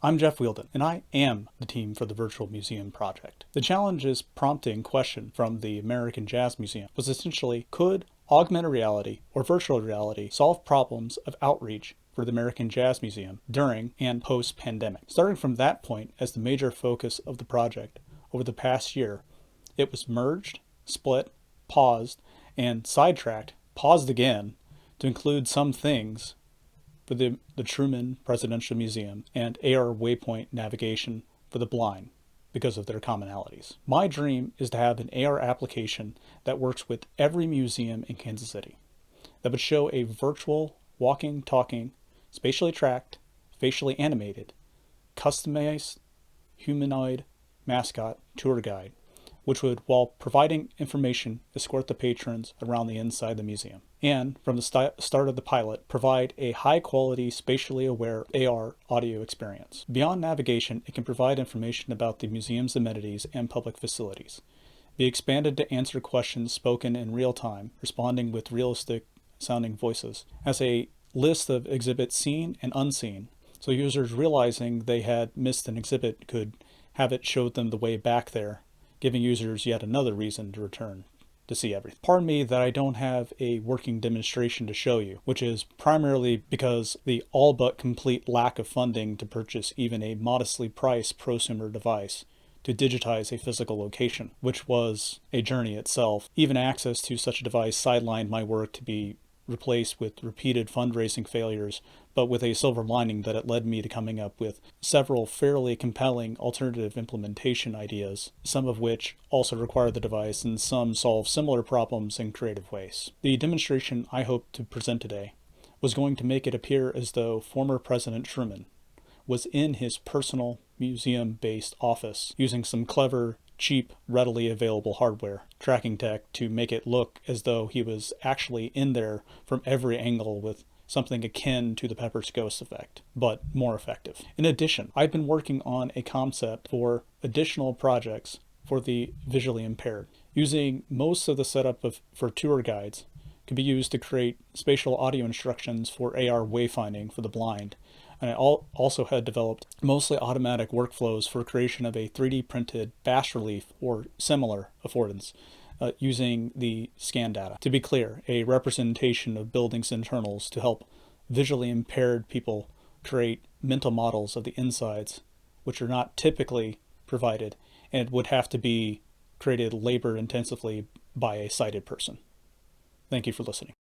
I'm Jeff Wielden, and I am the team for the Virtual Museum project. The challenge's prompting question from the American Jazz Museum was essentially, could augmented reality or virtual reality solve problems of outreach for the American Jazz Museum during and post-pandemic? Starting from that point as the major focus of the project over the past year, it was merged, split, paused, and sidetracked, paused again, to include some things for the Truman Presidential Museum and AR Waypoint navigation for the blind because of their commonalities. My dream is to have an AR application that works with every museum in Kansas City that would show a virtual, walking, talking, spatially tracked, facially animated, customized humanoid mascot tour guide, which would, while providing information, escort the patrons around the inside the museum. And, from the start of the pilot, provide a high-quality, spatially aware AR audio experience. Beyond navigation, it can provide information about the museum's amenities and public facilities. Be expanded to answer questions spoken in real time, responding with realistic-sounding voices. As a list of exhibits seen and unseen, so users realizing they had missed an exhibit could have it show them the way back there, giving users yet another reason to return to see everything. Pardon me that I don't have a working demonstration to show you, which is primarily because the all but complete lack of funding to purchase even a modestly priced prosumer device to digitize a physical location, which was a journey itself. Even access to such a device sidelined my work to be replaced with repeated fundraising failures, but with a silver lining that it led me to coming up with several fairly compelling alternative implementation ideas, some of which also require the device and some solve similar problems in creative ways. The demonstration I hope to present today was going to make it appear as though former President Truman was in his personal museum-based office using some clever, cheap, readily available hardware tracking tech to make it look as though he was actually in there from every angle with something akin to the Pepper's Ghost effect, but more effective. In addition, I've been working on a concept for additional projects for the visually impaired. Using most of the setup for tour guides could be used to create spatial audio instructions for AR wayfinding for the blind. And I also had developed mostly automatic workflows for creation of a 3D printed bas relief or similar affordance using the scan data. To be clear, a representation of buildings' internals to help visually impaired people create mental models of the insides, which are not typically provided and would have to be created labor intensively by a sighted person. Thank you for listening.